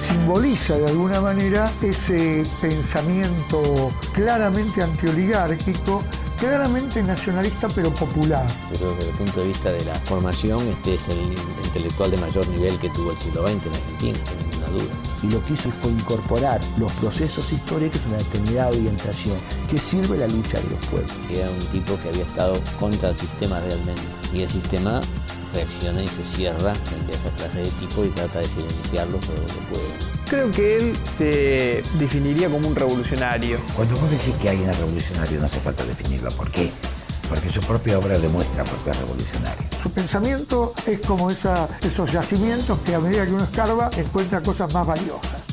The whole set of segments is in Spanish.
simboliza de alguna manera ese pensamiento claramente antioligárquico, claramente nacionalista pero popular. Yo creo que desde el punto de vista de la formación, este es el intelectual de mayor nivel que tuvo el siglo XX en Argentina, sin ninguna duda. Y lo que hizo fue incorporar los procesos históricos en una determinada orientación que sirve la lucha de los pueblos. Era un tipo que había estado contra el sistema realmente, y el sistema reacciona y se cierra frente a esa clase de tipo y trata de silenciarlo todo lo que puede. Creo que él se definiría como un revolucionario. Cuando vos decís que alguien es revolucionario no hace falta definirlo. ¿Por qué? Porque su propia obra demuestra por qué es revolucionario. Su pensamiento es como esos yacimientos que a medida que uno escarba encuentra cosas más valiosas.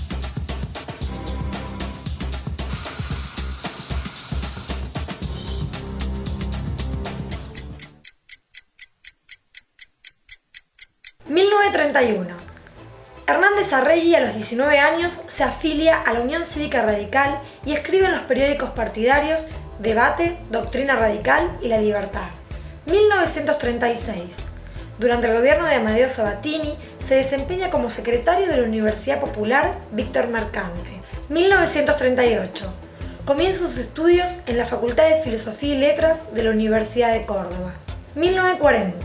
Hernández Arregui a los 19 años se afilia a la Unión Cívica Radical y escribe en los periódicos partidarios Debate, Doctrina Radical y La Libertad. 1936. Durante el gobierno de Amadeo Sabatini se desempeña como secretario de la Universidad Popular Víctor Mercante. 1938. Comienza sus estudios en la Facultad de Filosofía y Letras de la Universidad de Córdoba. 1940.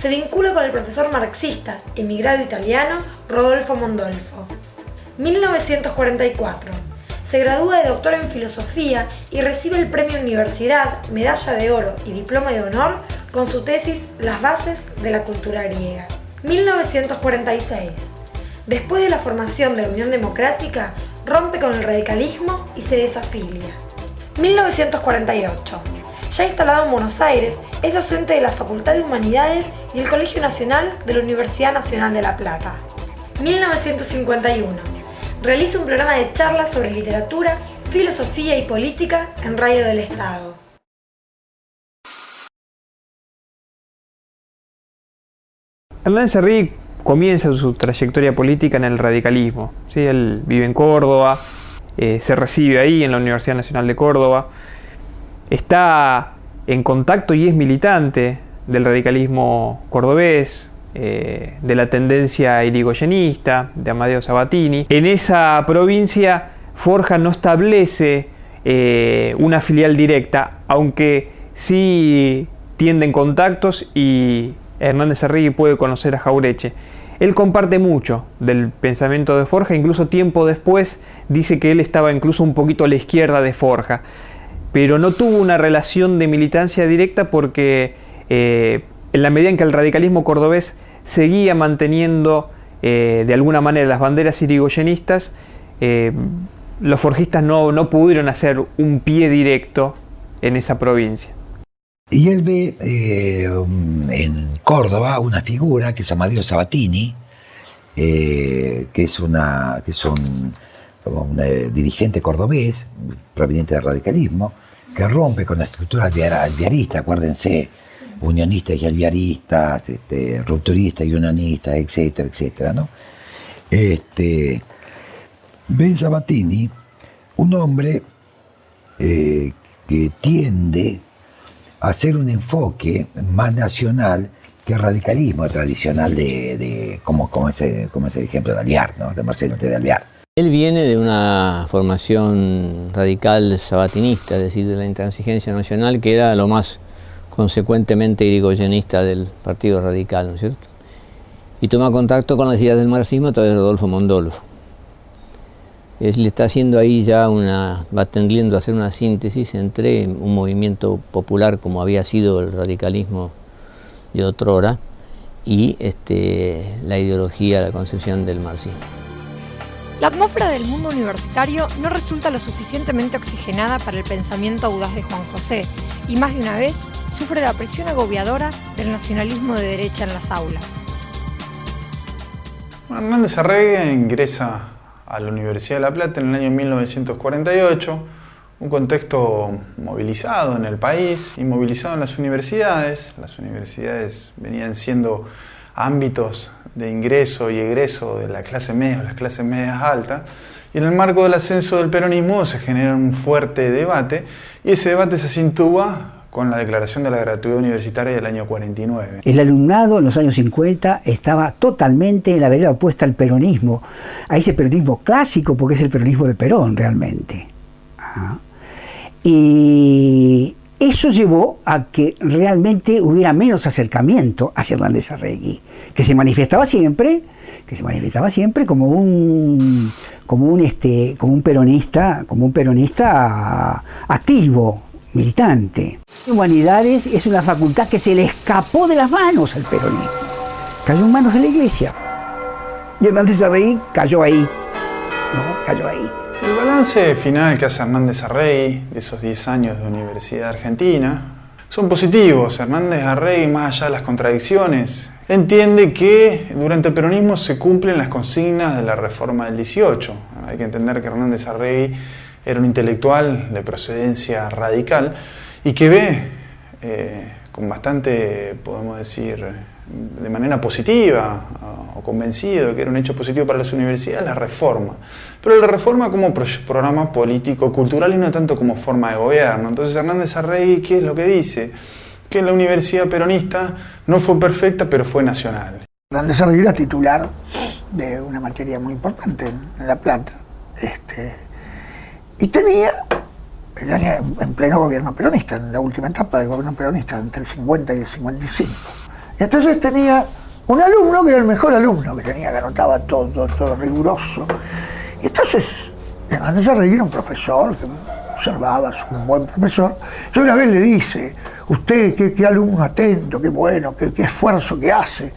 Se vincula con el profesor marxista, emigrado italiano, Rodolfo Mondolfo. 1944. Se gradúa de doctor en filosofía y recibe el premio Universidad, medalla de oro y diploma de honor con su tesis Las bases de la cultura griega. 1946. Después de la formación de la Unión Democrática, rompe con el radicalismo y se desafilia. 1948. Ya instalado en Buenos Aires, es docente de la Facultad de Humanidades y el Colegio Nacional de la Universidad Nacional de La Plata. 1951. Realiza un programa de charlas sobre literatura, filosofía y política en Radio del Estado. Hernández Arregui comienza su trayectoria política en el radicalismo. ¿Sí? Él vive en Córdoba, se recibe ahí en la Universidad Nacional de Córdoba. Está en contacto y es militante del radicalismo cordobés, de la tendencia irigoyenista, de Amadeo Sabatini. En esa provincia Forja no establece una filial directa, aunque sí tienden contactos y Hernández Arregui puede conocer a Jaureche. Él comparte mucho del pensamiento de Forja, incluso tiempo después dice que él estaba incluso un poquito a la izquierda de Forja, pero no tuvo una relación de militancia directa porque en la medida en que el radicalismo cordobés seguía manteniendo de alguna manera las banderas irigoyenistas, los forjistas no pudieron hacer un pie directo en esa provincia. Y él ve en Córdoba una figura que es Amadeo Sabatini, que es un dirigente cordobés proveniente del radicalismo, que rompe con la estructura alvearista, acuérdense, unionistas y alvearistas, rupturistas y unionistas, etcétera, etcétera, ¿no? Ve en Sabatini un hombre que tiende a hacer un enfoque más nacional que el radicalismo tradicional como ese ejemplo de Alvear, ¿no? De Marcelo T. de Alvear. Él viene de una formación radical sabatinista, es decir, de la intransigencia nacional, que era lo más consecuentemente irigoyenista del Partido Radical, ¿no es cierto? Y toma contacto con las ideas del marxismo a través de Rodolfo Mondolfo. Él está haciendo ahí ya va tendiendo a hacer una síntesis entre un movimiento popular como había sido el radicalismo de otrora y la ideología, la concepción del marxismo. La atmósfera del mundo universitario no resulta lo suficientemente oxigenada para el pensamiento audaz de Juan José, y más de una vez sufre la presión agobiadora del nacionalismo de derecha en las aulas. Hernández Arregui ingresa a la Universidad de La Plata en el año 1948, un contexto movilizado en el país y movilizado en las universidades. Las universidades venían siendo ámbitos de ingreso y egreso de la clase media o las clases medias altas, y en el marco del ascenso del peronismo se genera un fuerte debate, y ese debate se acentúa con la declaración de la gratuidad universitaria del año 49. El alumnado en los años 50 estaba totalmente en la vereda opuesta al peronismo, a ese peronismo clásico, porque es el peronismo de Perón realmente. Y eso llevó a que realmente hubiera menos acercamiento hacia Hernández Arregui, que se manifestaba siempre como un peronista activo, militante. Humanidades es una facultad que se le escapó de las manos al peronismo, cayó en manos de la Iglesia, y Hernández Arregui cayó ahí, ¿no? Cayó ahí. El balance final que hace Hernández Arregui de esos 10 años de Universidad Argentina son positivos. Hernández Arregui, más allá de las contradicciones, entiende que durante el peronismo se cumplen las consignas de la reforma del 18. Hay que entender que Hernández Arregui era un intelectual de procedencia radical y que ve con bastante, podemos decir, de manera positiva o convencido de que era un hecho positivo para las universidades, la reforma. Pero la reforma como programa político, cultural y no tanto como forma de gobierno. Entonces Hernández Arregui, ¿qué es lo que dice? Que la universidad peronista no fue perfecta, pero fue nacional. Hernández Arregui era titular de una materia muy importante en La Plata, y tenía el año en pleno gobierno peronista, en la última etapa del gobierno peronista, entre el 50 y el 55. Y entonces tenía un alumno que era el mejor alumno, que anotaba todo riguroso. Y entonces Hernández Arregui era un profesor que observaba, un buen profesor. Y una vez le dice: usted, qué alumno atento, qué bueno, qué esfuerzo que hace.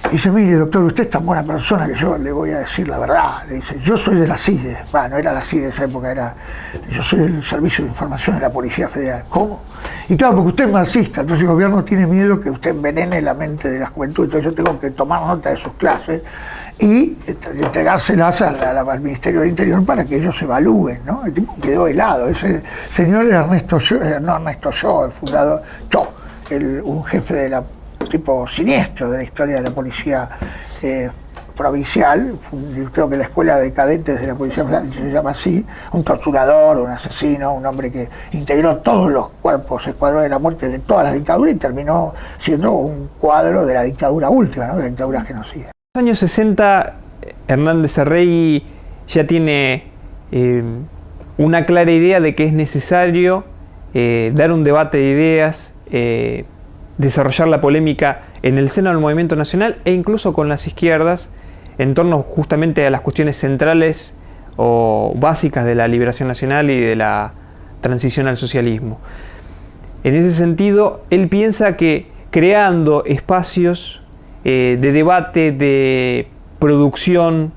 Y dice: mire, doctor, usted es tan buena persona que yo le voy a decir la verdad. Le dice: yo soy de la CIDE. No era la CIDE de esa época, yo soy del Servicio de Información de la Policía Federal. ¿Cómo? Y claro, porque usted es marxista, entonces el gobierno tiene miedo que usted envenene la mente de la juventud, entonces yo tengo que tomar nota de sus clases y entregárselas al Ministerio del Interior para que ellos evalúen, ¿no? El tipo quedó helado. Ese señor era Ernesto Shaw, el fundador, un jefe de la tipo siniestro de la historia de la policía provincial. Creo que la escuela de cadetes de la policía se llama así. Un torturador, un asesino, un hombre que integró todos los cuerpos, escuadrones de la muerte de todas las dictaduras y terminó siendo un cuadro de la dictadura última, ¿no? De la dictadura genocida. En los años 60 Hernández Arregui ya tiene una clara idea de que es necesario dar un debate de ideas, desarrollar la polémica en el seno del movimiento nacional e incluso con las izquierdas en torno justamente a las cuestiones centrales o básicas de la liberación nacional y de la transición al socialismo. En ese sentido, él piensa que creando espacios de debate, de producción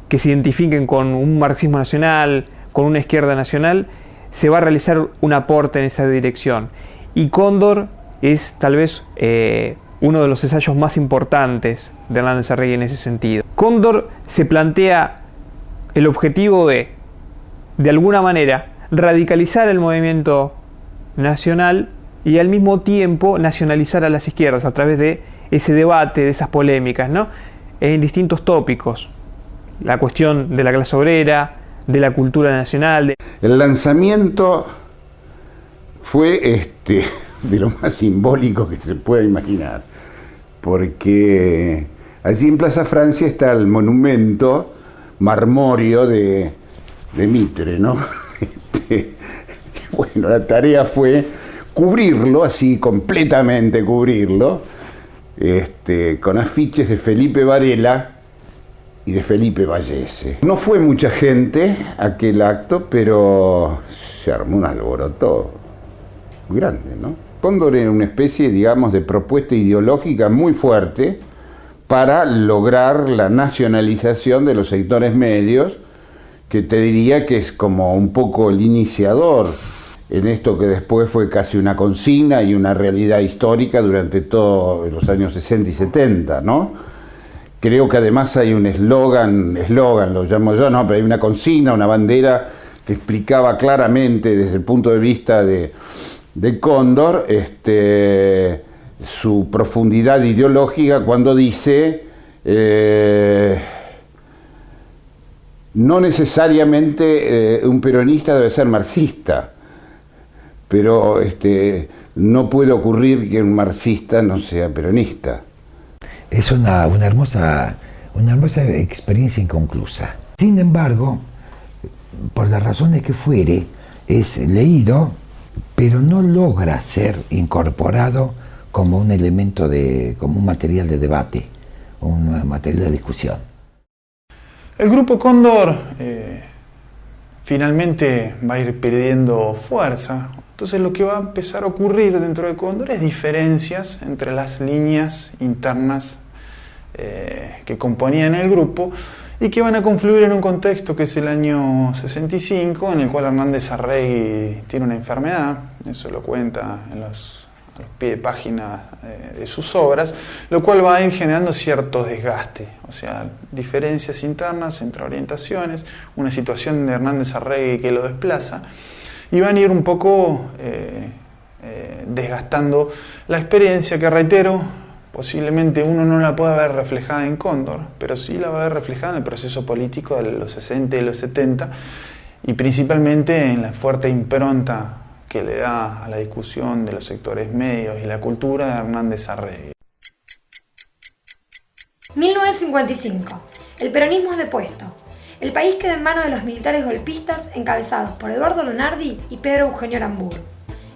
que se identifiquen con un marxismo nacional, con una izquierda nacional, se va a realizar un aporte en esa dirección. Y Cóndor es tal vez uno de los ensayos más importantes de Hernández Arregui en ese sentido. Cóndor se plantea el objetivo de alguna manera, radicalizar el movimiento nacional y al mismo tiempo nacionalizar a las izquierdas a través de ese debate, de esas polémicas, ¿no? En distintos tópicos. La cuestión de la clase obrera, de la cultura nacional. El lanzamiento fue de lo más simbólico que se pueda imaginar, porque allí en Plaza Francia está el monumento marmóreo de Mitre, ¿no? Bueno, la tarea fue cubrirlo, así completamente cubrirlo, con afiches de Felipe Varela y de Felipe Vallese. No fue mucha gente aquel acto, pero se armó un alboroto muy grande, ¿no? Cóndor era una especie, digamos, de propuesta ideológica muy fuerte para lograr la nacionalización de los sectores medios, que te diría que es como un poco el iniciador en esto que después fue casi una consigna y una realidad histórica durante todos los años 60 y 70, ¿no? Creo que además hay un eslogan lo llamo yo, no, pero hay una consigna, una bandera que explicaba claramente desde el punto de vista de Cóndor su profundidad ideológica cuando dice no necesariamente un peronista debe ser marxista, pero no puede ocurrir que un marxista no sea peronista. Es una hermosa experiencia inconclusa. Sin embargo, por las razones que fuere, es leído, pero no logra ser incorporado como un elemento como un material de debate, un material de discusión. El Grupo Cóndor finalmente va a ir perdiendo fuerza. Entonces lo que va a empezar a ocurrir dentro de Cóndor es diferencias entre las líneas internas que componían el grupo y que van a confluir en un contexto que es el año 65, en el cual Hernández Arregui tiene una enfermedad. Eso lo cuenta a los pies de página de sus obras, lo cual va a ir generando cierto desgaste, o sea, diferencias internas entre orientaciones, una situación de Hernández Arregui que lo desplaza, y van a ir un poco desgastando la experiencia que, reitero, posiblemente uno no la pueda ver reflejada en Cóndor, pero sí la va a ver reflejada en el proceso político de los 60 y los 70, y principalmente en la fuerte impronta que le da a la discusión de los sectores medios y la cultura de Hernández Arregui. 1955. El peronismo es depuesto. El país queda en manos de los militares golpistas encabezados por Eduardo Lonardi y Pedro Eugenio Aramburu.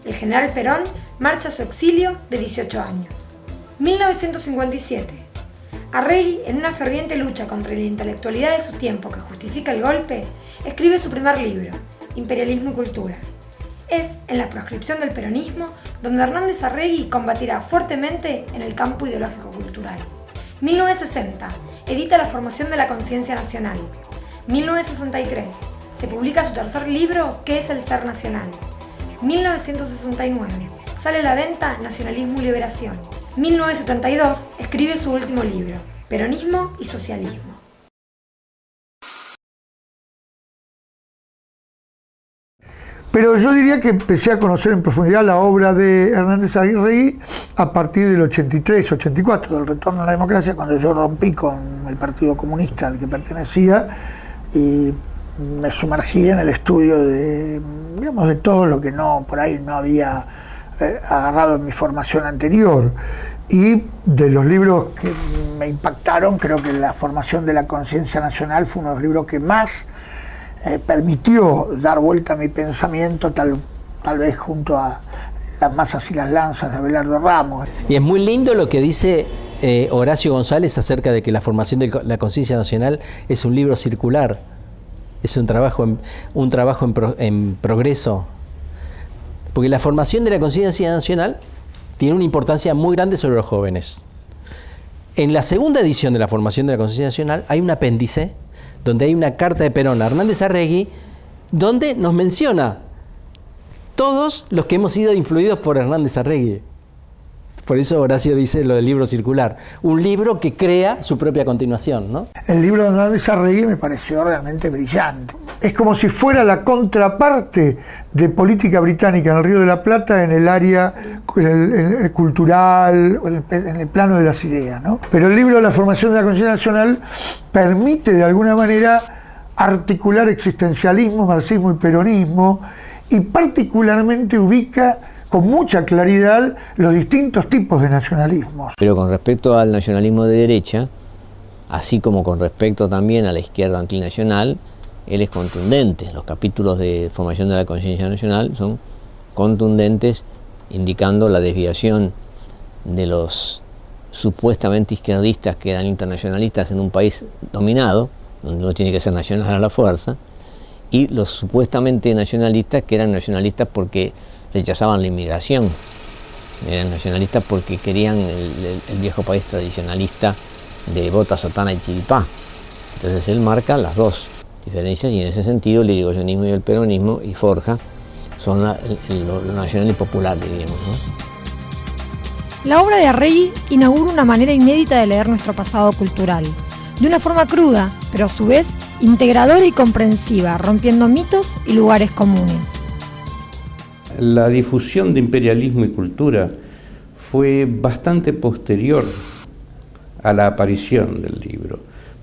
El general Perón marcha a su exilio de 18 años. 1957. Arregui, en una ferviente lucha contra la intelectualidad de su tiempo que justifica el golpe, escribe su primer libro, Imperialismo y Cultura. Es en la proscripción del peronismo donde Hernández Arregui combatirá fuertemente en el campo ideológico-cultural. 1960. Edita La formación de la conciencia nacional. 1963. Se publica su tercer libro, ¿Qué es el ser nacional? 1969. Sale a la venta Nacionalismo y Liberación. 1972. Escribe su último libro, Peronismo y Socialismo. Pero yo diría que empecé a conocer en profundidad la obra de Hernández Arregui a partir del 83, 84, del retorno a la democracia, cuando yo rompí con el Partido Comunista al que pertenecía y me sumergí en el estudio de todo lo que por ahí no había agarrado en mi formación anterior. Y de los libros que me impactaron, creo que La formación de la conciencia nacional fue uno de los libros que más permitió dar vuelta a mi pensamiento, tal vez junto a Las masas y las lanzas de Abelardo Ramos. Y es muy lindo lo que dice Horacio González acerca de que La formación de la conciencia nacional es un libro circular, es un trabajo en progreso, porque la formación de la conciencia nacional tiene una importancia muy grande sobre los jóvenes. En la segunda edición de La formación de la conciencia nacional hay un apéndice donde hay una carta de Perón a Hernández Arregui, donde nos menciona todos los que hemos sido influidos por Hernández Arregui. Por eso Horacio dice lo del libro circular, un libro que crea su propia continuación, ¿no? El libro de Hernández Arregui me pareció realmente brillante. Es como si fuera la contraparte de política británica en el Río de la Plata en el área cultural, en el plano de las ideas, ¿no? Pero el libro de La formación de la conciencia nacional permite de alguna manera articular existencialismo, marxismo y peronismo, y particularmente ubica con mucha claridad los distintos tipos de nacionalismos. Pero con respecto al nacionalismo de derecha, así como con respecto también a la izquierda antinacional, él es contundente. Los capítulos de formación de la conciencia nacional son contundentes, indicando la desviación de los supuestamente izquierdistas que eran internacionalistas en un país dominado, donde uno tiene que ser nacional a la fuerza, y los supuestamente nacionalistas que eran nacionalistas porque rechazaban la inmigración, eran nacionalistas porque querían el viejo país tradicionalista de bota, sotana y chiripá. Entonces él marca las dos diferencias, y en ese sentido el irigoyenismo y el peronismo y Forja son lo nacional y popular, diríamos, ¿no? La obra de Arregui inaugura una manera inédita de leer nuestro pasado cultural, de una forma cruda, pero a su vez integradora y comprensiva, rompiendo mitos y lugares comunes. La difusión de imperialismo y cultura fue bastante posterior a la aparición del libro,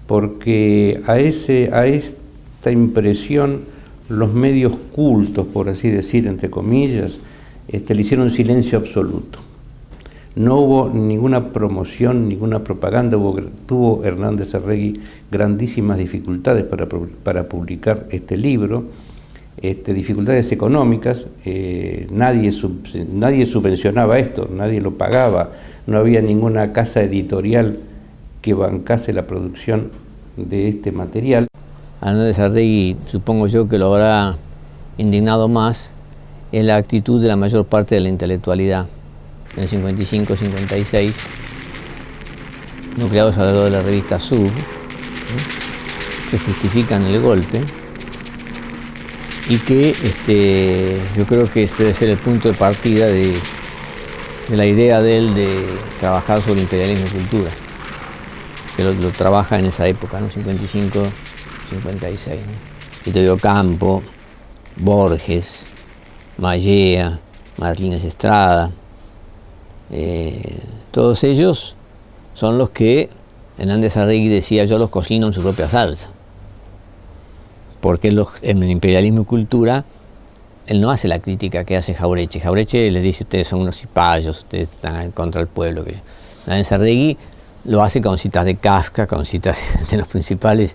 porque a esta impresión los medios cultos, por así decir, entre comillas, le hicieron un silencio absoluto. No hubo ninguna promoción, ninguna propaganda. Tuvo Hernández Arregui grandísimas dificultades para publicar este libro, dificultades económicas. Nadie subvencionaba esto, nadie lo pagaba, no había ninguna casa editorial que bancase la producción de este material. Hernández Arregui, supongo yo que lo habrá indignado más en la actitud de la mayor parte de la intelectualidad en el 55-56, nucleados alrededor de la revista Sub, que justifican el golpe y que yo creo que ese debe ser el punto de partida de la idea de él de trabajar sobre imperialismo y cultura, que lo trabaja en esa época, ¿no? 55-56, ¿no? Vittorio Campo, Borges, Mallea, Martínez Estrada, todos ellos son los que Hernández Arregui decía: yo los cocino en su propia salsa, porque en el imperialismo y cultura él no hace la crítica que hace Jauretche. Jauretche les dice: ustedes son unos cipayos, ustedes están contra el pueblo. Hernández Arregui lo hace con citas de Kafka, con citas de los principales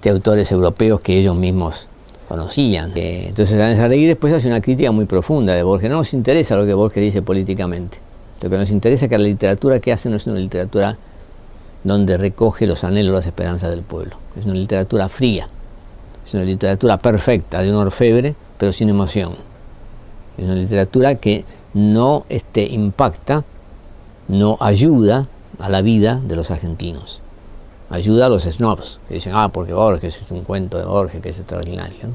autores europeos que ellos mismos conocían. Entonces Hernández Arregui después hace una crítica muy profunda de Borges. No nos interesa lo que Borges dice políticamente, lo que nos interesa es que la literatura que hace no es una literatura donde recoge los anhelos, las esperanzas del pueblo. Es una literatura fría, es una literatura perfecta, de un orfebre, pero sin emoción. Es una literatura que no impacta, no ayuda a la vida de los argentinos. Ayuda a los snobs, que dicen: porque Borges es un cuento de Borges que es extraordinario, ¿no?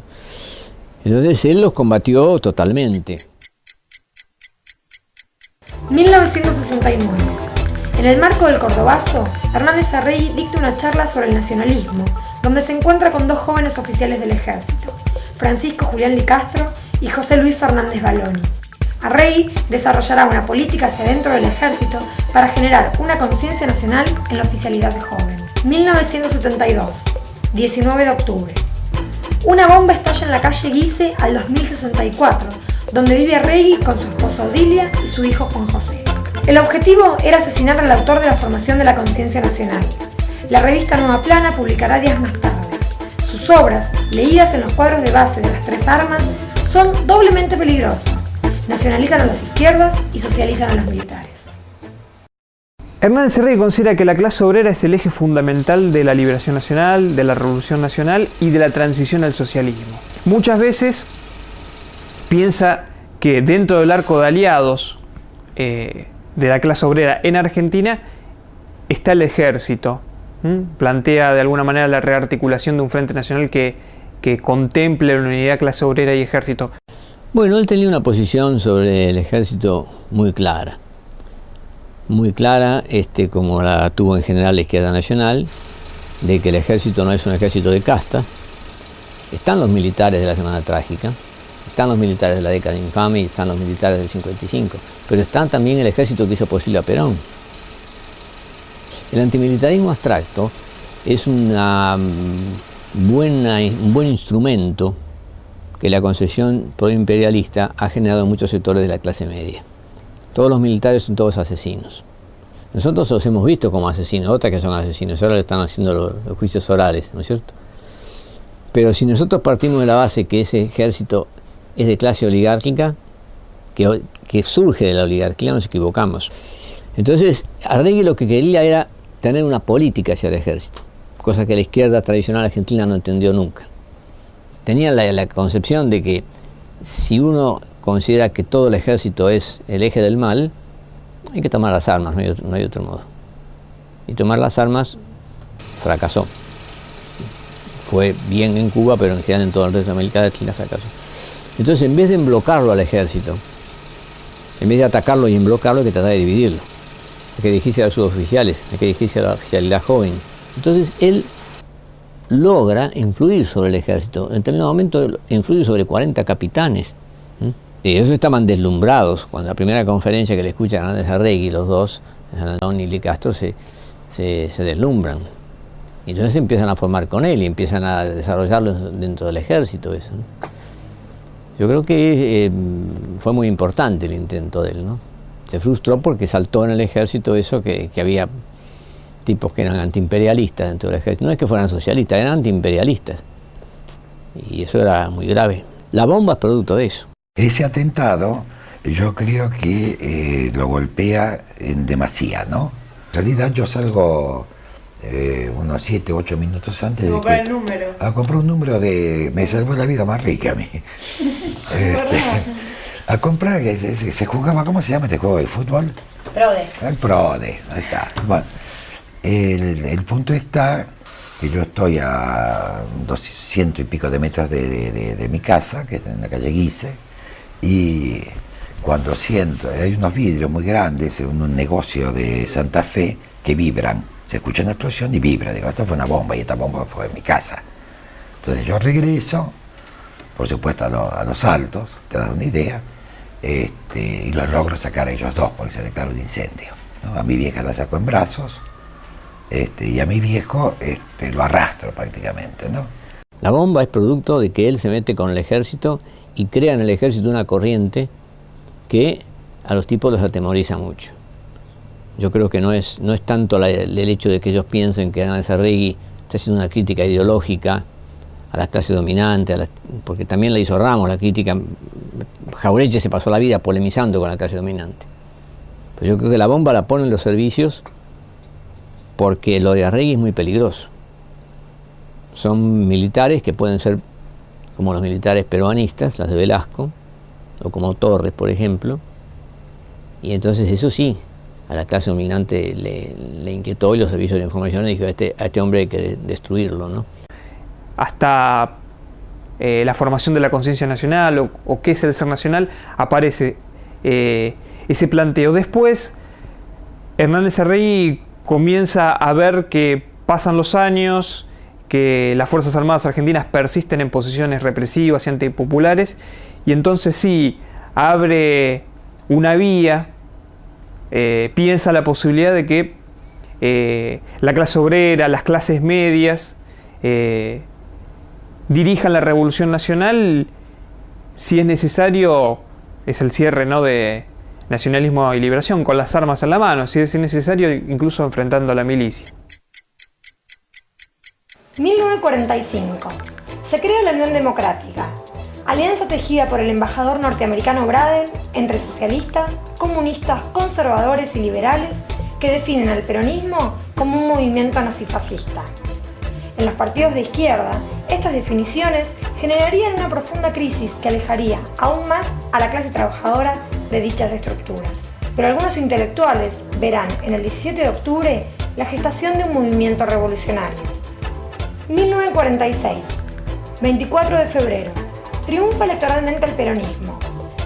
Entonces él los combatió totalmente. 1969. En el marco del Cordobazo, Hernández Arregui dicta una charla sobre el nacionalismo, donde se encuentra con dos jóvenes oficiales del ejército, Francisco Julián Licastro y José Luis Fernández Baloni. Arregui desarrollará una política hacia dentro del ejército para generar una conciencia nacional en la oficialidad de jóvenes. 1972, 19 de octubre. Una bomba estalla en la calle Guise al 2064, donde vive Arregui con su esposa Odilia y su hijo Juan José. El objetivo era asesinar al autor de la formación de la conciencia nacional. La revista Nueva Plana publicará días más tarde. Sus obras, leídas en los cuadros de base de las tres armas, son doblemente peligrosas. Nacionalizan a las izquierdas y socializan a los militares. Hernández Arregui considera que la clase obrera es el eje fundamental de la liberación nacional, de la revolución nacional y de la transición al socialismo. Muchas veces piensa que dentro del arco de aliados de la clase obrera en Argentina está el ejército. Plantea de alguna manera la rearticulación de un frente nacional que contemple la unidad clase obrera y ejército. Bueno, él tenía una posición sobre el ejército muy clara, como la tuvo en general la izquierda nacional, de que el ejército no es un ejército de casta. Están los militares de la Semana Trágica, están los militares de la década infame y están los militares del 55, pero están también el ejército que hizo posible a Perón. El antimilitarismo abstracto es un buen instrumento que la concepción proimperialista ha generado en muchos sectores de la clase media. Todos los militares son todos asesinos. Nosotros los hemos visto como asesinos, otras que son asesinos, ahora le están haciendo los juicios orales, ¿no es cierto? Pero si nosotros partimos de la base que ese ejército es de clase oligárquica, que surge de la oligarquía, nos equivocamos. Entonces, Arregui lo que quería era tener una política hacia el ejército, cosa que la izquierda tradicional argentina no entendió nunca. Tenía la concepción de que si uno considera que todo el ejército es el eje del mal, hay que tomar las armas, no hay otro modo. Y tomar las armas fracasó. Fue bien en Cuba, pero en general en todo el resto de América Latina fracasó. Entonces, en vez de emblocarlo al ejército, en vez de atacarlo y emblocarlo, hay que tratar de dividirlo. Hay que dirigirse a los suboficiales, hay que dirigirse a la oficialidad joven. Entonces, él logra influir sobre el ejército. En determinado momento influye sobre 40 capitanes. Y ellos estaban deslumbrados cuando la primera conferencia que le escuchan a Hernández Arregui, los dos, Baloni y Licastro, se deslumbran. Y entonces empiezan a formar con él y empiezan a desarrollarlo dentro del ejército. Eso, ¿no? Yo creo que fue muy importante el intento de él, ¿no? Se frustró porque saltó en el ejército eso que había tipos que eran antiimperialistas dentro del ejército. No es que fueran socialistas, eran antiimperialistas. Y eso era muy grave. La bomba es producto de eso. Ese atentado yo creo que lo golpea en demasía, ¿no? En realidad yo salgo unos 7, 8 minutos antes de comprar el número. A comprar un número de... Me salvó la vida más rica a mí. A comprar, se jugaba, ¿cómo se llama este juego de fútbol? Prode. El Prode, ahí está. Bueno, el punto está que yo estoy a 200 y pico de metros de mi casa, que está en la calle Guise, y cuando siento, hay unos vidrios muy grandes en un negocio de Santa Fe que vibran, se escucha una explosión y vibra, digo, esta fue una bomba y esta bomba fue en mi casa. Entonces yo regreso, por supuesto a los altos, te das una idea, y los logro sacar a ellos dos porque se declaró un incendio, ¿no? A mi vieja la saco en brazos, y a mi viejo lo arrastro prácticamente, ¿no? La bomba es producto de que él se mete con el ejército y crea en el ejército una corriente que a los tipos los atemoriza mucho. Yo creo que no es tanto el hecho de que ellos piensen que Hernández Arregui está haciendo una crítica ideológica a la clase dominante, porque también la hizo Ramos, la crítica. Jauretche se pasó la vida polemizando con la clase dominante. Pero yo creo que la bomba la ponen los servicios porque lo de Arregui es muy peligroso. Son militares que pueden ser como los militares peruanistas, las de Velasco, o como Torres, por ejemplo, y entonces eso sí, a la clase dominante le inquietó, y los servicios de información le dijeron a este hombre hay que destruirlo, ¿no? Hasta la formación de la conciencia nacional o qué es el ser nacional, aparece ese planteo. Después, Hernández Arregui comienza a ver que pasan los años, que las Fuerzas Armadas argentinas persisten en posiciones represivas y antipopulares, y entonces sí, abre una vía, piensa la posibilidad de que la clase obrera, las clases medias, dirijan la revolución nacional, si es necesario, es el cierre, ¿no?, de nacionalismo y liberación, con las armas en la mano, si es necesario, incluso enfrentando a la milicia. 1945. Se crea la Unión Democrática, alianza tejida por el embajador norteamericano Braden entre socialistas, comunistas, conservadores y liberales que definen al peronismo como un movimiento nazifascista. En los partidos de izquierda, estas definiciones generarían una profunda crisis que alejaría aún más a la clase trabajadora de dichas estructuras. Pero algunos intelectuales verán en el 17 de octubre la gestación de un movimiento revolucionario. 1946. 24 de febrero. Triunfa electoralmente el peronismo.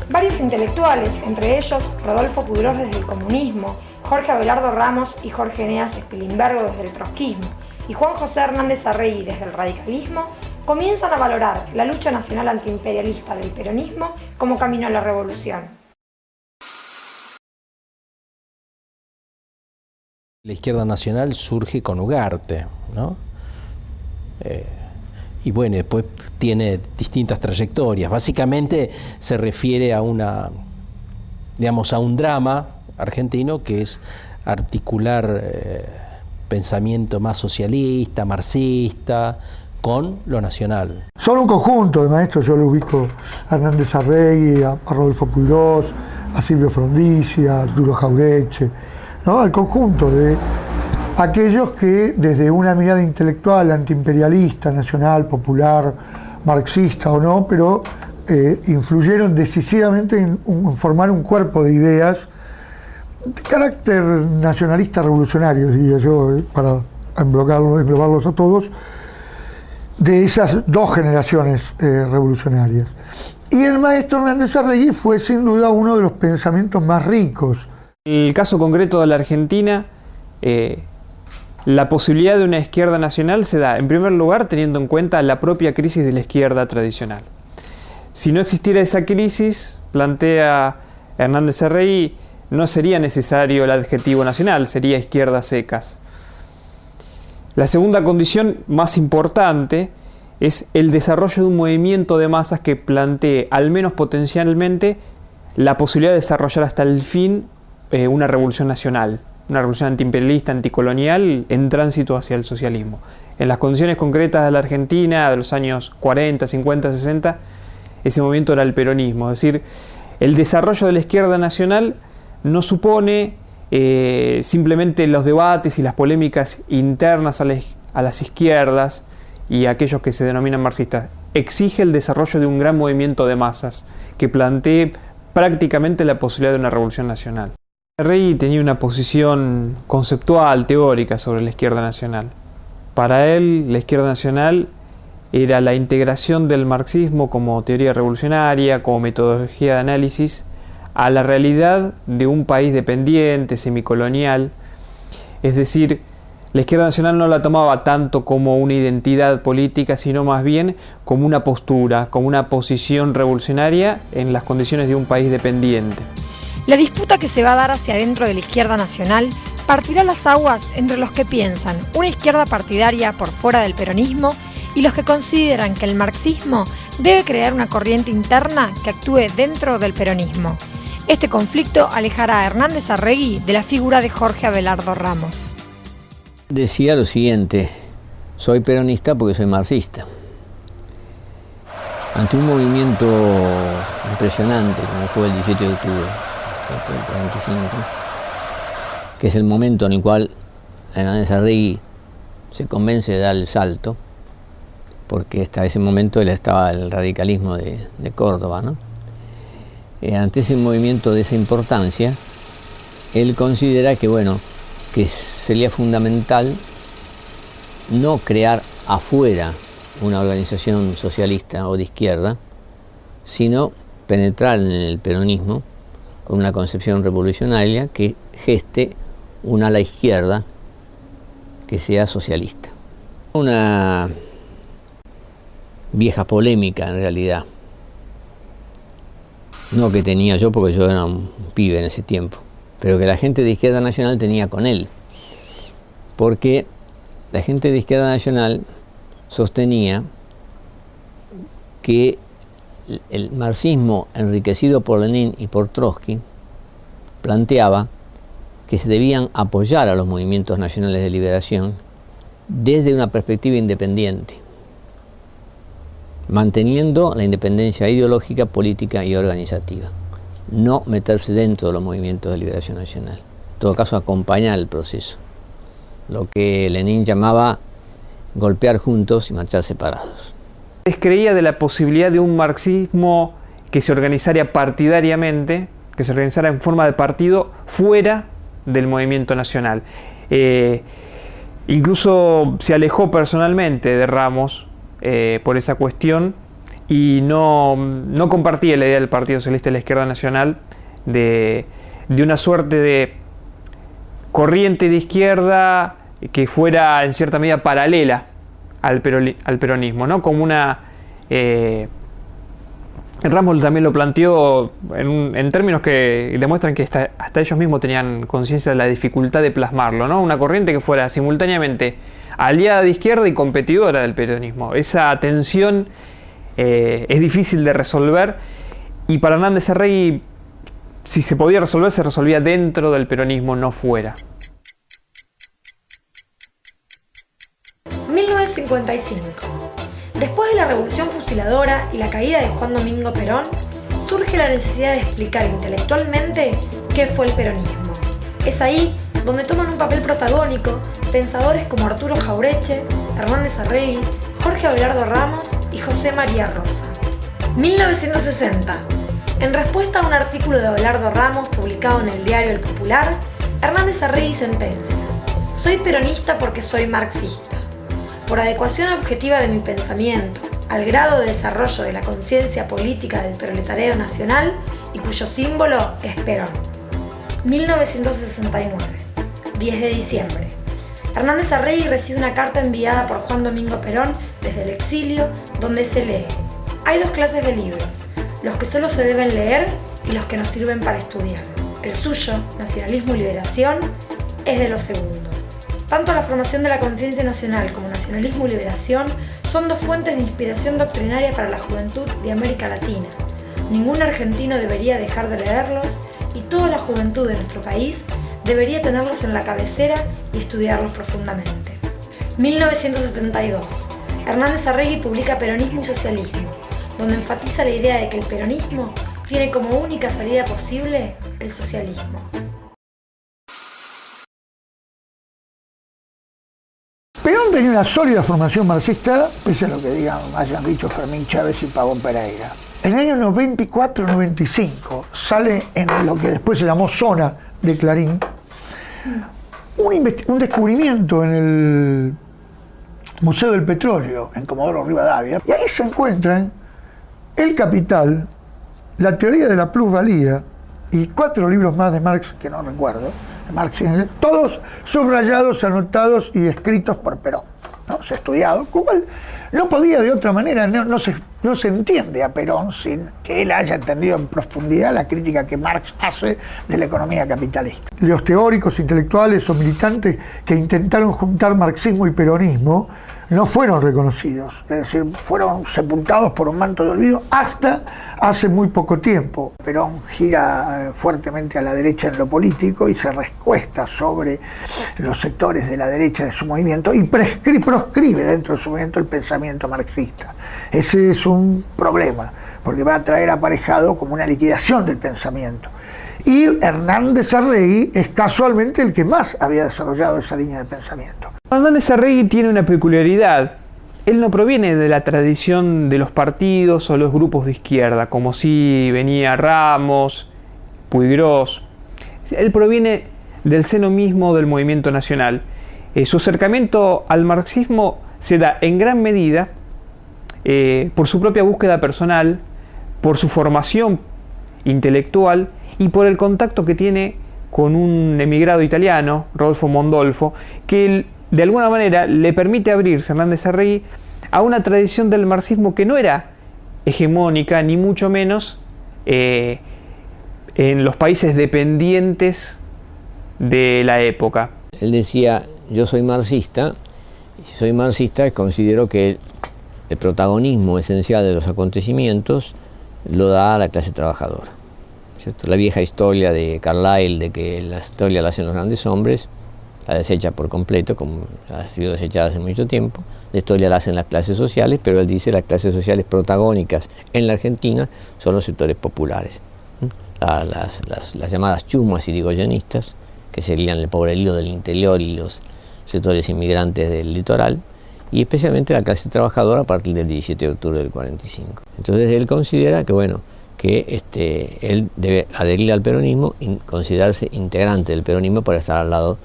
Varios intelectuales, entre ellos Rodolfo Puigros desde el comunismo, Jorge Abelardo Ramos y Jorge Eneas Spilimbergo desde el trotskismo y Juan José Hernández Arregui desde el radicalismo, comienzan a valorar la lucha nacional antiimperialista del peronismo como camino a la revolución. La izquierda nacional surge con Ugarte, ¿no? Y bueno, después tiene distintas trayectorias. Básicamente se refiere a una, digamos, a un drama argentino que es articular pensamiento más socialista, marxista, con lo nacional. Son un conjunto de maestros, yo lo ubico a Hernández Arregui, a Rodolfo Puigros, a Silvio Frondizi, a Arturo Jauretche, ¿no? Al conjunto de aquellos que desde una mirada intelectual antiimperialista, nacional, popular, marxista o no, pero influyeron decisivamente en formar un cuerpo de ideas de carácter nacionalista revolucionario, diría yo, para englobarlos a todos, de esas dos generaciones revolucionarias. Y el maestro Hernández Arregui fue sin duda uno de los pensamientos más ricos. En el caso concreto de la Argentina, la posibilidad de una izquierda nacional se da, en primer lugar, teniendo en cuenta la propia crisis de la izquierda tradicional. Si no existiera esa crisis, plantea Hernández Arregui, no sería necesario el adjetivo nacional, sería izquierdas secas. La segunda condición más importante es el desarrollo de un movimiento de masas que plantee, al menos potencialmente, la posibilidad de desarrollar hasta el fin una revolución nacional, una revolución antiimperialista, anticolonial, en tránsito hacia el socialismo. En las condiciones concretas de la Argentina de los años 40, 50, 60, ese movimiento era el peronismo. Es decir, el desarrollo de la izquierda nacional no supone simplemente los debates y las polémicas internas a las izquierdas y a aquellos que se denominan marxistas. Exige el desarrollo de un gran movimiento de masas que plantee prácticamente la posibilidad de una revolución nacional. Rey tenía una posición conceptual, teórica sobre la izquierda nacional. Para él, la izquierda nacional era la integración del marxismo como teoría revolucionaria, como metodología de análisis, a la realidad de un país dependiente, semicolonial. Es decir, la izquierda nacional no la tomaba tanto como una identidad política, sino más bien como una postura, como una posición revolucionaria en las condiciones de un país dependiente. La disputa que se va a dar hacia adentro de la izquierda nacional partirá las aguas entre los que piensan una izquierda partidaria por fuera del peronismo y los que consideran que el marxismo debe crear una corriente interna que actúe dentro del peronismo. Este conflicto alejará a Hernández Arregui de la figura de Jorge Abelardo Ramos. Decía lo siguiente: soy peronista porque soy marxista. Ante un movimiento impresionante como fue el 17 de octubre del 45, que es el momento en el cual Hernández Arregui se convence de dar el salto, porque hasta ese momento él estaba el radicalismo de Córdoba, ¿no? Ante ese movimiento de esa importancia, él considera que, bueno, que sería fundamental no crear afuera una organización socialista o de izquierda, sino penetrar en el peronismo con una concepción revolucionaria que geste un ala izquierda que sea socialista. Una vieja polémica en realidad, no que tenía yo porque yo era un pibe en ese tiempo, pero que la gente de Izquierda Nacional tenía con él, porque la gente de Izquierda Nacional sostenía que el marxismo enriquecido por Lenin y por Trotsky planteaba que se debían apoyar a los movimientos nacionales de liberación desde una perspectiva independiente, manteniendo la independencia ideológica, política y organizativa, no meterse dentro de los movimientos de liberación nacional, en todo caso acompañar el proceso, lo que Lenin llamaba golpear juntos y marchar separados. Creía de la posibilidad de un marxismo que se organizara partidariamente, que se organizara en forma de partido fuera del movimiento nacional. Incluso se alejó personalmente de Ramos por esa cuestión y no compartía la idea del Partido Socialista de la Izquierda Nacional de una suerte de corriente de izquierda que fuera en cierta medida paralela al peronismo, ¿no? Como una Ramos también lo planteó en términos que demuestran que hasta ellos mismos tenían conciencia de la dificultad de plasmarlo, ¿no? Una corriente que fuera simultáneamente aliada de izquierda y competidora del peronismo. Esa tensión es difícil de resolver, y para Hernández Arregui, si se podía resolver, se resolvía dentro del peronismo, no fuera. 1955. Después de la Revolución Fusiladora y la caída de Juan Domingo Perón, surge la necesidad de explicar intelectualmente qué fue el peronismo. Es ahí donde toman un papel protagónico pensadores como Arturo Jauretche, Hernández Arregui, Jorge Abelardo Ramos y José María Rosa. 1960. En respuesta a un artículo de Abelardo Ramos publicado en el diario El Popular, Hernández Arregui sentencia: soy peronista porque soy marxista. Por adecuación objetiva de mi pensamiento al grado de desarrollo de la conciencia política del proletariado nacional y cuyo símbolo es Perón. 1969, 10 de diciembre. Hernández Arregui recibe una carta enviada por Juan Domingo Perón desde el exilio, donde se lee: hay dos clases de libros, los que solo se deben leer y los que nos sirven para estudiar. El suyo, Nacionalismo y Liberación, es de los segundos. Tanto la formación de la conciencia nacional como Nacionalismo y Liberación son dos fuentes de inspiración doctrinaria para la juventud de América Latina. Ningún argentino debería dejar de leerlos y toda la juventud de nuestro país debería tenerlos en la cabecera y estudiarlos profundamente. 1972. Hernández Arregui publica Peronismo y Socialismo, donde enfatiza la idea de que el peronismo tiene como única salida posible el socialismo. Perón tenía una sólida formación marxista, pese a lo que hayan dicho Fermín Chávez y Pavón Pereira. En el año 94-95 sale en lo que después se llamó Zona de Clarín un descubrimiento en el Museo del Petróleo, en Comodoro Rivadavia, y ahí se encuentran El Capital, La teoría de la plusvalía y 4 libros más de Marx que no recuerdo, de Marx, todos subrayados, anotados y escritos por Perón, ¿no? Se ha estudiado, cual no podía de otra manera, no se entiende a Perón sin que él haya entendido en profundidad la crítica que Marx hace de la economía capitalista. Los teóricos, intelectuales o militantes que intentaron juntar marxismo y peronismo no fueron reconocidos, es decir, fueron sepultados por un manto de olvido hasta hace muy poco tiempo. Perón gira fuertemente a la derecha en lo político y se recuesta sobre los sectores de la derecha de su movimiento y proscribe dentro de su movimiento el pensamiento marxista. Ese es un problema, porque va a traer aparejado como una liquidación del pensamiento. Y Hernández Arregui es casualmente el que más había desarrollado esa línea de pensamiento. Hernández Arregui tiene una peculiaridad. Él no proviene de la tradición de los partidos o los grupos de izquierda, como si venía Ramos, Puigros. Él proviene del seno mismo del movimiento nacional. Su acercamiento al marxismo se da en gran medida por su propia búsqueda personal, por su formación intelectual y por el contacto que tiene con un emigrado italiano, Rodolfo Mondolfo, que de alguna manera le permite abrirse, Hernández Arregui, a una tradición del marxismo que no era hegemónica, ni mucho menos en los países dependientes de la época. Él decía, yo soy marxista, y si soy marxista considero que el protagonismo esencial de los acontecimientos lo da la clase trabajadora, ¿cierto? La vieja historia de Carlyle de que la historia la hacen los grandes hombres, la desecha por completo, como ha sido desechada hace mucho tiempo. La historia la hacen las clases sociales, pero él dice las clases sociales protagónicas en la Argentina son los sectores populares, las llamadas chumas irigoyenistas, que serían el pobrelío del interior y los sectores inmigrantes del litoral, y especialmente la clase trabajadora a partir del 17 de octubre del 45. Entonces él considera que, bueno, que él debe adherir al peronismo y considerarse integrante del peronismo para estar al lado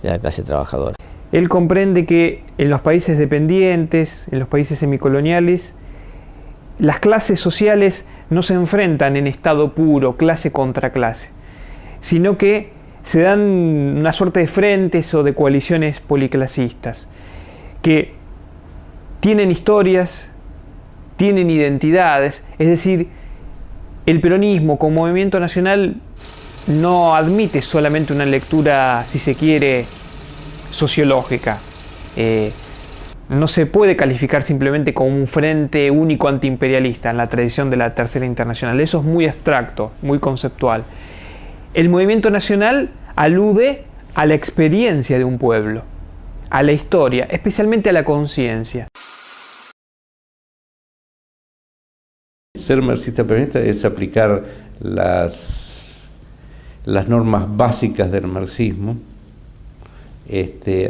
de la clase trabajadora. Él comprende que en los países dependientes, en los países semicoloniales, las clases sociales no se enfrentan en estado puro, clase contra clase, sino que se dan una suerte de frentes o de coaliciones policlasistas, que tienen historias, tienen identidades, es decir, el peronismo como movimiento nacional no admite solamente una lectura, si se quiere, sociológica. No se puede calificar simplemente como un frente único antiimperialista en la tradición de la Tercera Internacional. Eso es muy abstracto, muy conceptual. El movimiento nacional alude a la experiencia de un pueblo, a la historia, especialmente a la conciencia. Ser marxista-peronista es aplicar las normas básicas del marxismo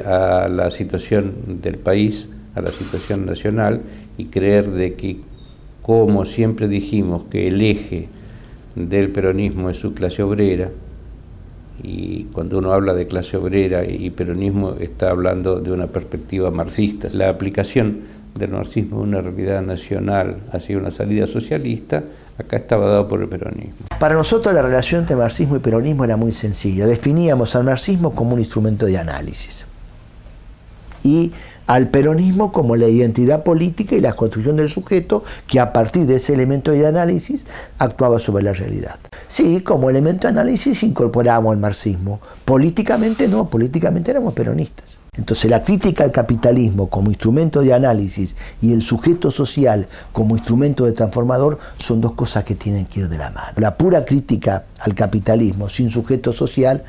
a la situación del país, a la situación nacional, y creer de que, como siempre dijimos, que el eje del peronismo es su clase obrera, y cuando uno habla de clase obrera y peronismo está hablando de una perspectiva marxista. La aplicación del marxismo a una realidad nacional hacia una salida socialista, acá estaba dado por el peronismo. Para nosotros la relación entre marxismo y peronismo era muy sencilla. Definíamos al marxismo como un instrumento de análisis y al peronismo como la identidad política y la construcción del sujeto que a partir de ese elemento de análisis actuaba sobre la realidad. Sí, como elemento de análisis incorporábamos el marxismo. Políticamente no, políticamente éramos peronistas. Entonces la crítica al capitalismo como instrumento de análisis y el sujeto social como instrumento de transformador son dos cosas que tienen que ir de la mano. La pura crítica al capitalismo sin sujeto social,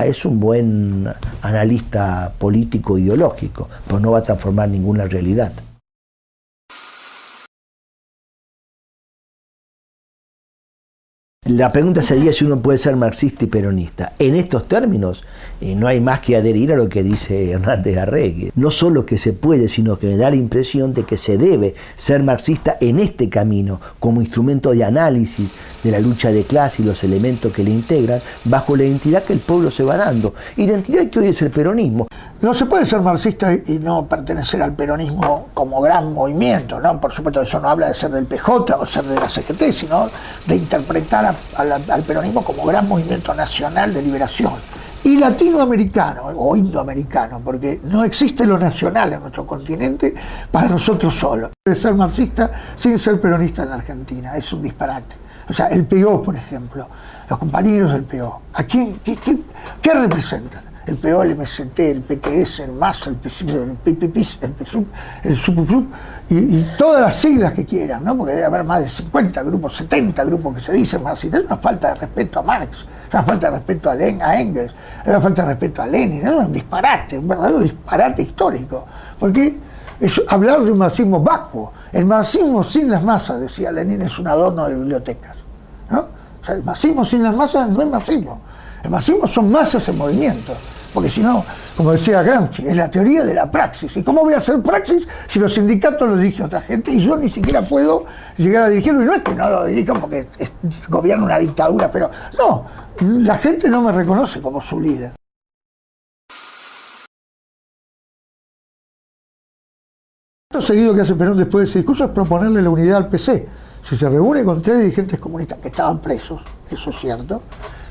es un buen analista político ideológico, pero no va a transformar ninguna realidad. La pregunta sería si uno puede ser marxista y peronista. En estos términos, no hay más que adherir a lo que dice Hernández Arregui. No solo que se puede, sino que me da la impresión de que se debe ser marxista en este camino, como instrumento de análisis de la lucha de clase y los elementos que le integran, bajo la identidad que el pueblo se va dando. Identidad que hoy es el peronismo. No se puede ser marxista y no pertenecer al peronismo como gran movimiento, ¿no? Por supuesto, eso no habla de ser del PJ o ser de la CGT, sino de interpretar al peronismo como gran movimiento nacional de liberación. Y latinoamericano o indoamericano, porque no existe lo nacional en nuestro continente para nosotros solos. De ser marxista sin ser peronista en la Argentina es un disparate. O sea, el PO, por ejemplo, los compañeros del PO, ¿a quién, qué representan? El PO, el MST, el PTS, el MAS, el PSUP, el SUPUSUP y todas las siglas que quieran, ¿no? Porque debe haber más de 50 grupos, 70 grupos que se dicen marxistas. Es una falta de respeto a Marx, es una falta de respeto a Engels, es una falta de respeto a Lenin, es un disparate, un verdadero disparate histórico. Porque es hablar de un marxismo vacuo. El marxismo sin las masas, decía Lenin, es un adorno de bibliotecas, ¿no? O sea, el marxismo sin las masas no es marxismo. El marxismo son masas en movimiento. Porque si no, como decía Gramsci, es la teoría de la praxis. ¿Y cómo voy a hacer praxis si los sindicatos lo dirige otra gente y yo ni siquiera puedo llegar a dirigirlo? Y no es que no lo dirijan porque gobierna una dictadura, pero no, la gente no me reconoce como su líder. Lo seguido que hace Perón después de ese discurso es proponerle la unidad al PC. Si se reúne con 3 dirigentes comunistas que estaban presos, eso es cierto,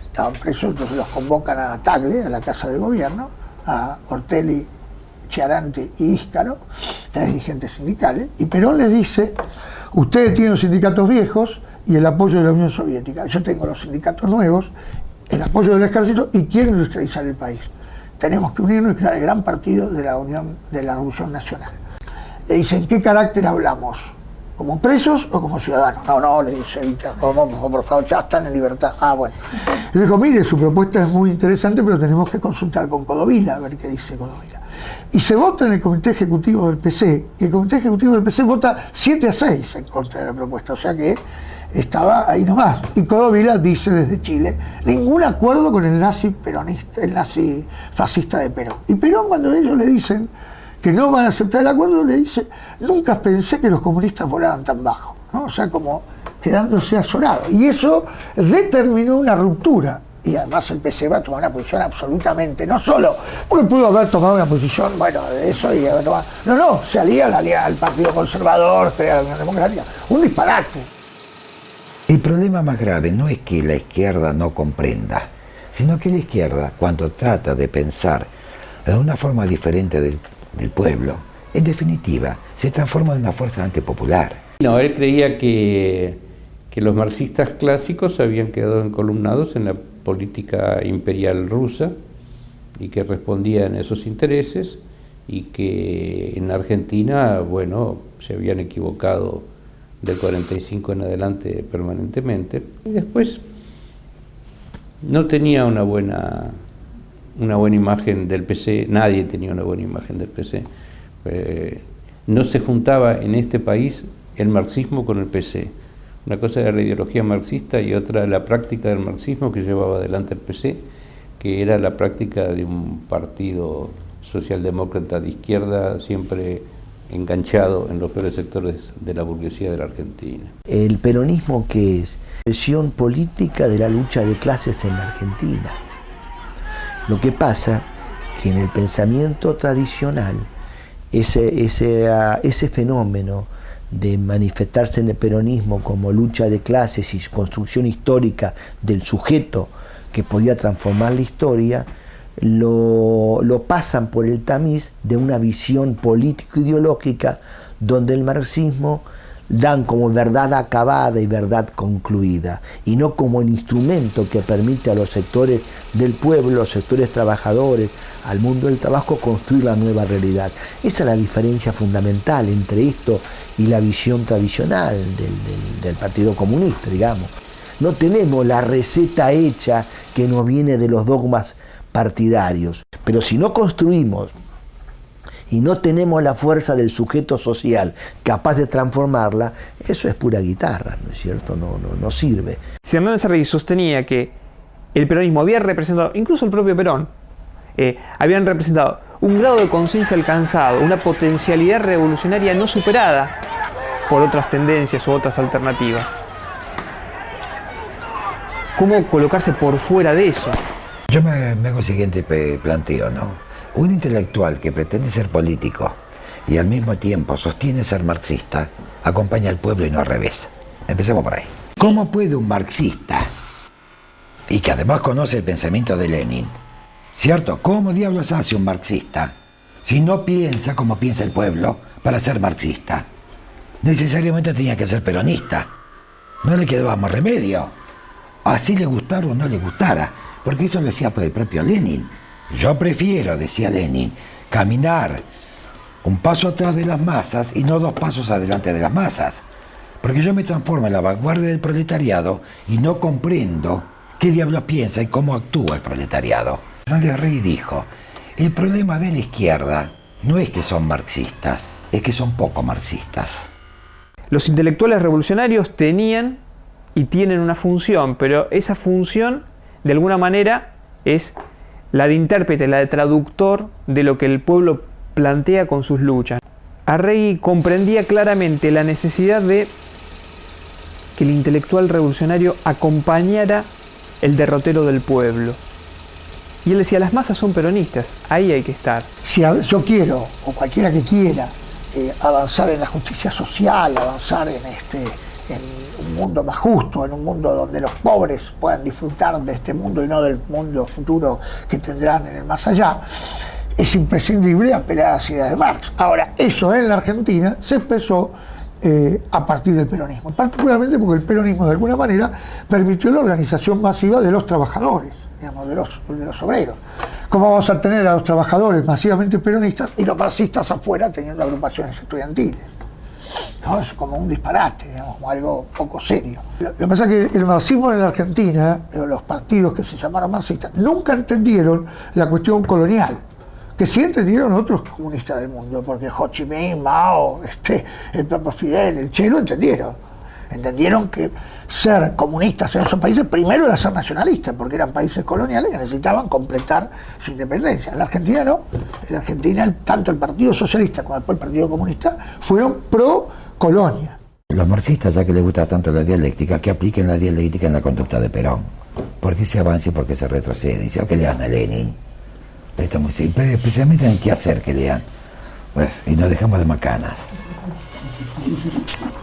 estaban presos, entonces los convocan a Tagle, a la Casa de Gobierno, a Ortelli, Chiarante y Íscaro, 3 dirigentes sindicales, y Perón les dice: ustedes tienen los sindicatos viejos y el apoyo de la Unión Soviética, yo tengo los sindicatos nuevos, el apoyo del ejército y quiero industrializar el país. Tenemos que unirnos y crear el gran partido de la Unión de la Revolución Nacional. Le dicen: ¿qué carácter hablamos? ¿Como presos o como ciudadanos? No, le dice Evita, por favor, ya están en libertad. Bueno. Le dijo: mire, su propuesta es muy interesante, pero tenemos que consultar con Codovila, a ver qué dice Codovila. Y se vota en el Comité Ejecutivo del PC, y el Comité Ejecutivo del PC vota 7-6 en contra de la propuesta, o sea que estaba ahí nomás. Y Codovila dice desde Chile: ningún acuerdo con el nazi peronista, el nazi fascista de Perón. Y Perón, cuando ellos le dicen que no van a aceptar el acuerdo, le dice: nunca pensé que los comunistas volaran tan bajo, ¿no? O sea, como quedándose azorado. Y eso determinó una ruptura. Y además el PC va a tomar una posición absolutamente, no solo porque pudo haber tomado una posición, de eso y haber tomado. No, se alía al Partido Conservador, crea la Unión Democrática. Un disparate. El problema más grave no es que la izquierda no comprenda, sino que la izquierda, cuando trata de pensar de una forma diferente del pueblo, en definitiva, se transforma en una fuerza antipopular. No, él creía que los marxistas clásicos habían quedado encolumnados en la política imperial rusa y que respondían a esos intereses, y que en Argentina, se habían equivocado del 45 en adelante permanentemente. Y después no tenía una buena imagen del PC, nadie tenía una buena imagen del PC. No se juntaba en este país el marxismo con el PC. Una cosa era la ideología marxista y otra la práctica del marxismo que llevaba adelante el PC, que era la práctica de un partido socialdemócrata de izquierda siempre enganchado en los peores sectores de la burguesía de la Argentina. El peronismo, que es expresión política de la lucha de clases en la Argentina. Lo que pasa que en el pensamiento tradicional ese fenómeno de manifestarse en el peronismo como lucha de clases y construcción histórica del sujeto que podía transformar la historia, lo pasan por el tamiz de una visión político-ideológica donde el marxismo dan como verdad acabada y verdad concluida, y no como el instrumento que permite a los sectores del pueblo, los sectores trabajadores, al mundo del trabajo, construir la nueva realidad. Esa es la diferencia fundamental entre esto y la visión tradicional del Partido Comunista, digamos. No tenemos la receta hecha que nos viene de los dogmas partidarios, pero si no construimos y no tenemos la fuerza del sujeto social capaz de transformarla, eso es pura guitarra, ¿no es cierto? No sirve. Si Hernández Arregui sostenía que el peronismo había representado, incluso el propio Perón, habían representado un grado de conciencia alcanzado, una potencialidad revolucionaria no superada por otras tendencias u otras alternativas. ¿Cómo colocarse por fuera de eso? Yo me hago el siguiente planteo, ¿no? Un intelectual que pretende ser político y al mismo tiempo sostiene ser marxista, acompaña al pueblo y no al revés. Empecemos por ahí. ¿Cómo puede un marxista, y que además conoce el pensamiento de Lenin, ¿cierto? ¿Cómo diablos hace un marxista si no piensa como piensa el pueblo para ser marxista? Necesariamente tenía que ser peronista. No le quedaba más remedio. Así le gustara o no le gustara, porque eso lo decía por el propio Lenin. Yo prefiero, decía Lenin, caminar un paso atrás de las masas y no 2 pasos adelante de las masas, porque yo me transformo en la vanguardia del proletariado y no comprendo qué diablos piensa y cómo actúa el proletariado. Hernández Arregui dijo, el problema de la izquierda no es que son marxistas, es que son poco marxistas. Los intelectuales revolucionarios tenían y tienen una función, pero esa función de alguna manera es la de intérprete, la de traductor de lo que el pueblo plantea con sus luchas. Arregui comprendía claramente la necesidad de que el intelectual revolucionario acompañara el derrotero del pueblo. Y él decía, las masas son peronistas, ahí hay que estar. Si yo quiero, o cualquiera que quiera, avanzar en la justicia social, avanzar en un mundo más justo, en un mundo donde los pobres puedan disfrutar de este mundo y no del mundo futuro que tendrán en el más allá, es imprescindible apelar a las ideas de Marx. Ahora, eso en la Argentina se empezó a partir del peronismo, particularmente porque el peronismo de alguna manera permitió la organización masiva de los trabajadores, digamos, de los obreros. ¿Cómo vamos a tener a los trabajadores masivamente peronistas y los marxistas afuera teniendo agrupaciones estudiantiles? No, es como un disparate, digamos, como algo poco serio. Lo que pasa es que el marxismo en la Argentina, los partidos que se llamaron marxistas, nunca entendieron la cuestión colonial, que sí entendieron otros comunistas del mundo, porque Ho Chi Minh, Mao, el propio Fidel, el Che lo entendieron. Entendieron que ser comunistas en esos países primero era ser nacionalistas, porque eran países coloniales que necesitaban completar su independencia. En la Argentina no. En la Argentina tanto el Partido Socialista como después el Partido Comunista fueron pro colonia. Los marxistas, ya que les gusta tanto la dialéctica, que apliquen la dialéctica en la conducta de Perón. ¿Por qué se avanza y por qué se retrocede? Dice, que lean a Lenin. Está muy simple, pero especialmente en qué hacer que lean. Pues, y nos dejamos de macanas.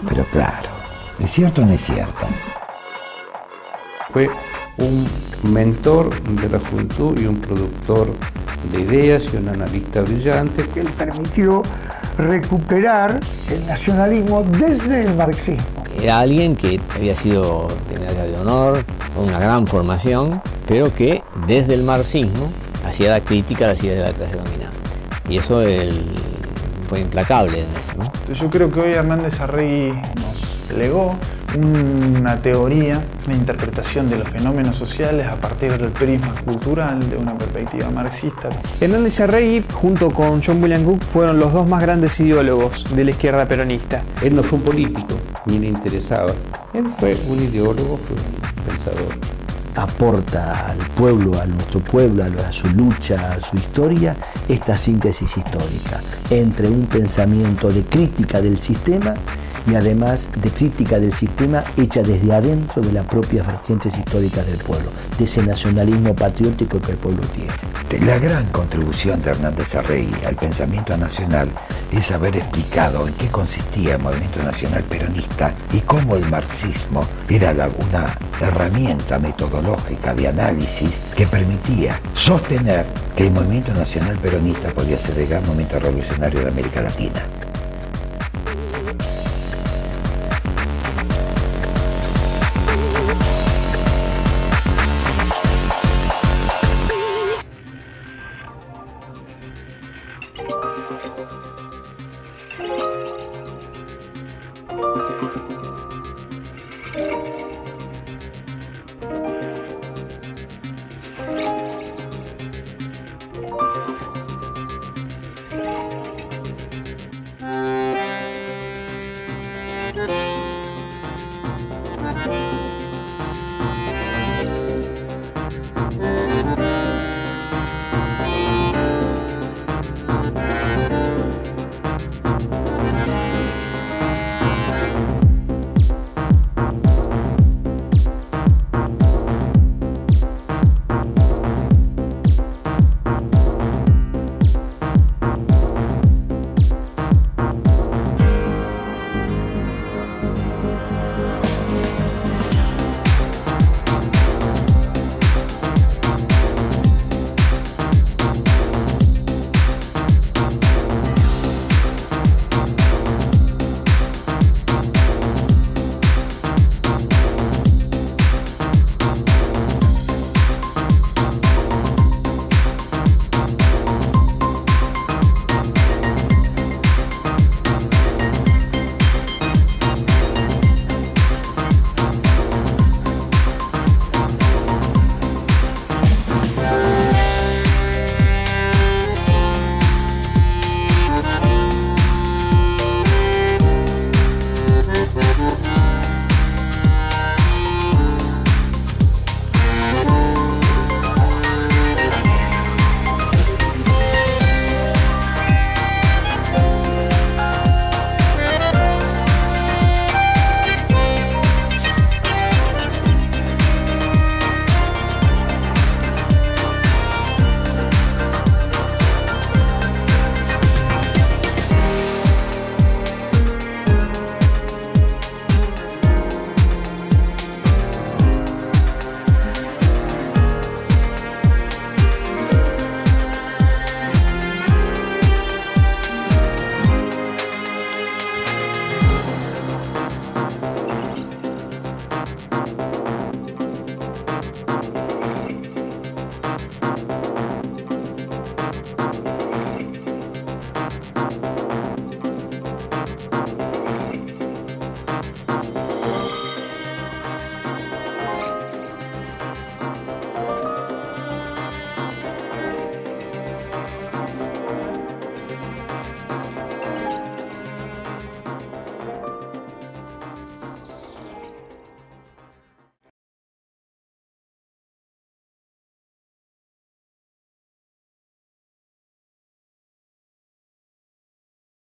Pero claro, ¿es cierto o no es cierto? Fue un mentor de la juventud y un productor de ideas y un analista brillante. Él permitió recuperar el nacionalismo desde el marxismo. Era alguien que había sido general de honor, con una gran formación, pero que desde el marxismo hacía la crítica a las ideas de la clase dominante. Y eso fue implacable en eso, ¿no? Yo creo que hoy Hernández Arregui nos legó una teoría, una interpretación de los fenómenos sociales a partir del prisma cultural, de una perspectiva marxista. Hernández Arregui, junto con John William Cook, fueron los 2 más grandes ideólogos de la izquierda peronista. Él no fue un político, ni le interesaba. Él fue un ideólogo, fue un pensador. Aporta al pueblo, a nuestro pueblo, a su lucha, a su historia, esta síntesis histórica entre un pensamiento de crítica del sistema y además de crítica del sistema hecha desde adentro de las propias vertientes históricas del pueblo, de ese nacionalismo patriótico que el pueblo tiene. La gran contribución de Hernández Arregui al pensamiento nacional es haber explicado en qué consistía el movimiento nacional peronista y cómo el marxismo era una herramienta metodológica de análisis que permitía sostener que el movimiento nacional peronista podía ser el gran movimiento revolucionario de América Latina.